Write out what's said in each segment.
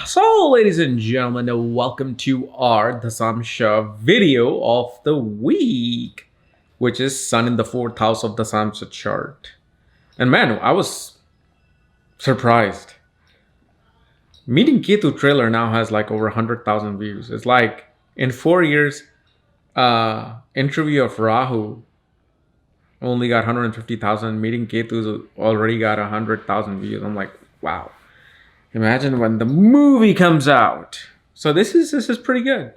So, ladies and gentlemen, welcome to our Dashamsha video of the week, which is Sun in the fourth house of Dashamsha chart. And man, I was surprised. Meeting Ketu trailer now has like over 100,000 views. It's like in 4 years, interview of Rahu only got 150,000. Meeting Ketu's already got 100,000 views. I'm like, wow. Imagine when the movie comes out. So this is pretty good.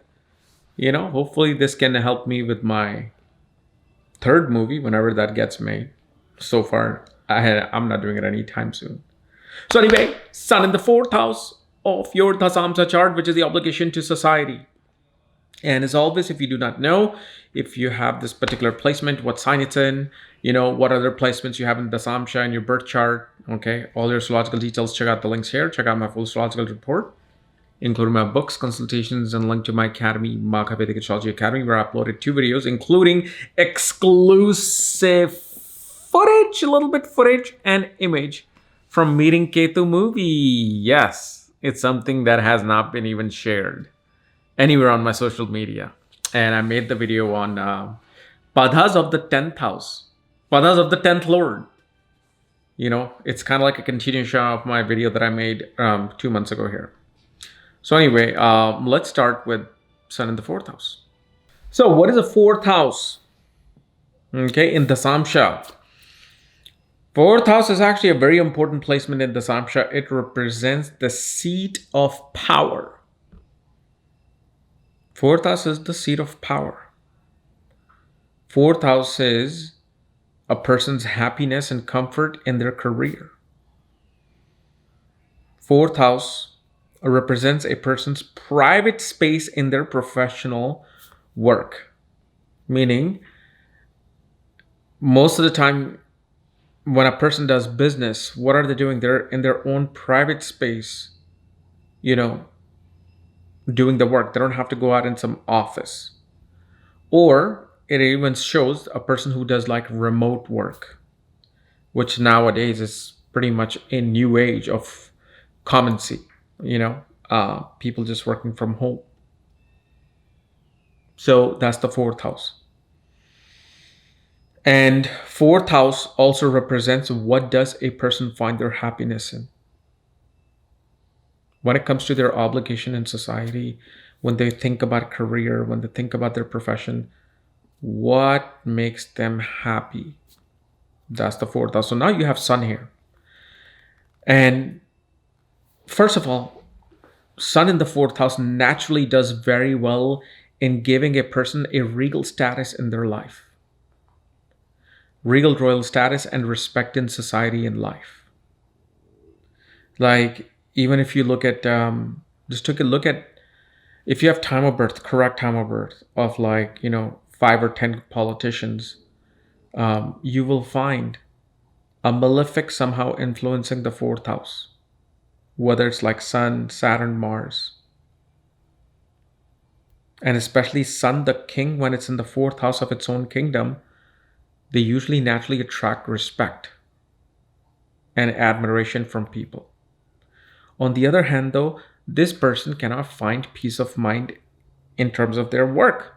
You know, hopefully this can help me with my third movie whenever that gets made. So far, I'm not doing it anytime soon. So anyway, Sun in the fourth house of your Dashamsha chart, which is the obligation to society. And as always, if you do not know, if you have this particular placement, what sign it's in, you know, what other placements you have in Dashamsha in your birth chart, okay, all your astrological details, check out the links here. Check out my full astrological report, including my books, consultations, and link to my academy, Vedic Astrology Academy, where I uploaded 2 videos, including exclusive footage, a little bit footage and image from Meeting Ketu movie. Yes, it's something that has not been even shared anywhere on my social media. And I made the video on Padhas of the 10th house, Padhas of the 10th Lord. You know, it's kind of like a continuation of my video that I made 2 months ago here. So anyway, let's start with Sun in the fourth house. So what is the fourth house? Okay, in Dashamsha. Fourth house is actually a very important placement in Dashamsha. It represents the seat of power. Fourth house is the seat of power. Fourth house is a person's happiness and comfort in their career. Fourth house represents a person's private space in their professional work. Meaning, most of the time, when a person does business, what are they doing? They're in their own private space, you know, doing the work. They don't have to go out in some office. Or it even shows a person who does like remote work, which nowadays is pretty much a new age of commoncy, you know, people just working from home. So that's the fourth house. And fourth house also represents what does a person find their happiness in. When it comes to their obligation in society, when they think about career, when they think about their profession, what makes them happy? That's the fourth house. So now you have Sun here. And first of all, Sun in the fourth house naturally does very well in giving a person a regal status in their life. Regal royal status and respect in society and life. Like, even if you look at, just took a look at, if you have time of birth, correct time of birth of like, you know, 5 or 10 politicians, you will find a malefic somehow influencing the fourth house, whether it's like Sun, Saturn, Mars. And especially Sun, the king, when it's in the fourth house of its own kingdom, they usually naturally attract respect and admiration from people. On the other hand, though, this person cannot find peace of mind in terms of their work.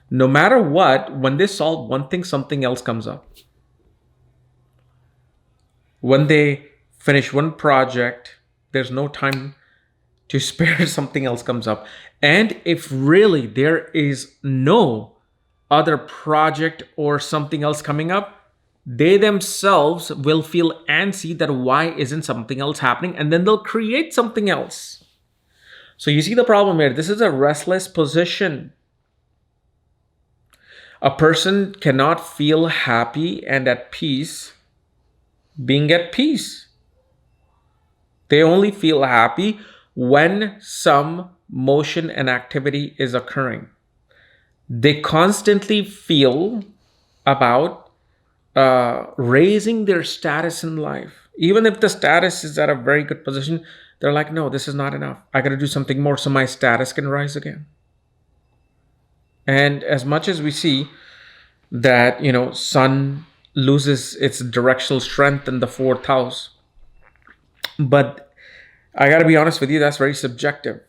No matter what, when they solve one thing, something else comes up. When they finish one project, there's no time to spare, something else comes up. And if really there is no other project or something else coming up, they themselves will feel antsy that why isn't something else happening, and then they'll create something else. So you see the problem here. This is a restless position. A person cannot feel happy and at peace being at peace. They only feel happy when some motion and activity is occurring. They constantly feel about raising their status in life. Even if the status is at a very good position, they're like, no, this is not enough. I got to do something more so my status can rise again. And as much as we see that, you know, Sun loses its directional strength in the fourth house, but I got to be honest with you, that's very subjective,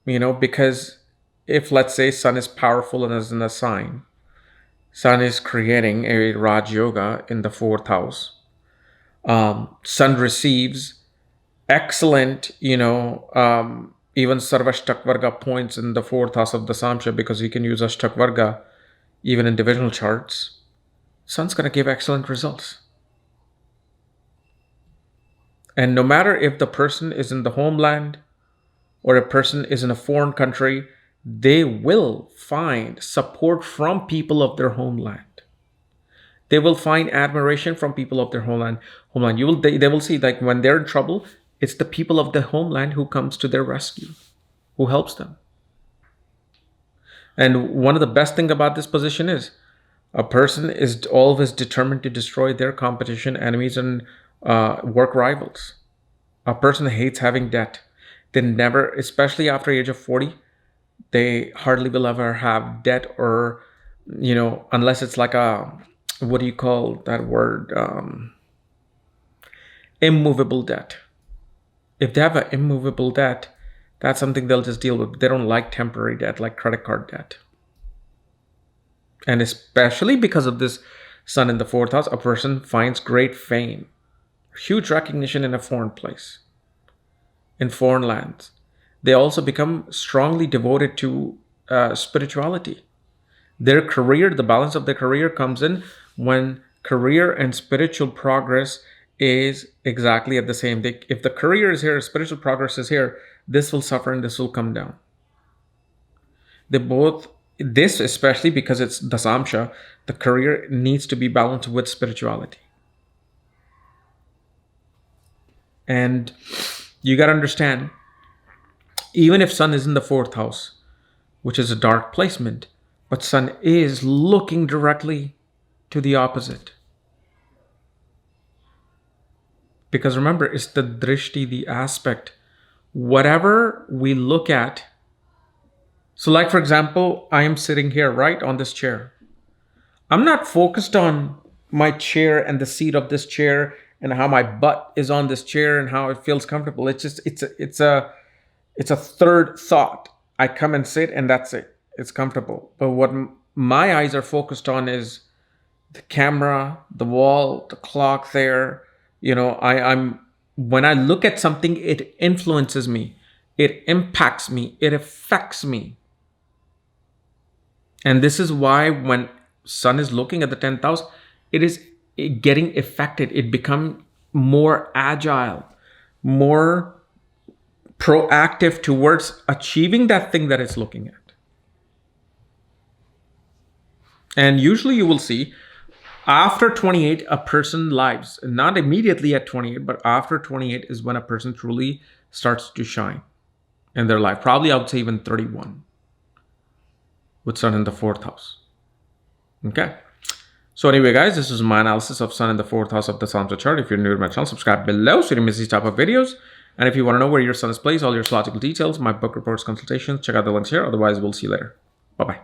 because if, let's say, Sun is powerful and is in a sign, Sun is creating a Raj Yoga in the fourth house. Sun receives excellent, even Sarvashtakvarga points in the fourth house of Dasamsha, because he can use Ashtakvarga even in divisional charts. Sun's going to give excellent results. And no matter if the person is in the homeland or a person is in a foreign country, they will find support from people of their homeland. They will find admiration from people of their homeland. They will see, like, when they're in trouble, it's the people of the homeland who comes to their rescue, who helps them. And one of the best thing about this position is a person is always determined to destroy their competition, enemies, and work rivals. A person hates having debt. They never, especially after the age of 40, they hardly will ever have debt, or, unless it's like a, what do you call that word? Immovable debt. If they have an immovable debt, that's something they'll just deal with. They don't like temporary debt, like credit card debt. And especially because of this Sun in the fourth house, a person finds great fame, huge recognition in a foreign place, in foreign lands. They also become strongly devoted to spirituality. Their career, the balance of their career comes in when career and spiritual progress is exactly at the same. If the career is here, spiritual progress is here, this will suffer and this will come down. This especially because it's Dasamsha, the career needs to be balanced with spirituality. And you got to understand, even if Sun is in the fourth house, which is a dark placement, but Sun is looking directly to the opposite. Because remember, it's the drishti, the aspect. Whatever we look at. So like, for example, I am sitting here, right, on this chair. I'm not focused on my chair and the seat of this chair and how my butt is on this chair and how it feels comfortable. It's just, it's a third thought. I come and sit and that's it. It's comfortable. But what my eyes are focused on is the camera, the wall, the clock there. When I look at something, it influences me. It impacts me. It affects me. And this is why when Sun is looking at the 10th house, it is getting affected. It becomes more agile, more proactive towards achieving that thing that it's looking at. And usually you will see after 28, a person lives, not immediately at 28, but after 28 is when a person truly starts to shine in their life. Probably I would say even 31 with Sun in the fourth house. Okay. So anyway, guys, this is my analysis of Sun in the fourth house of the Dasamsha chart. If you're new to my channel, subscribe below so you don't miss these type of videos. And if you want to know where your Sun is placed, all your astrological details, my book reports, consultations, check out the links here. Otherwise, we'll see you later. Bye-bye.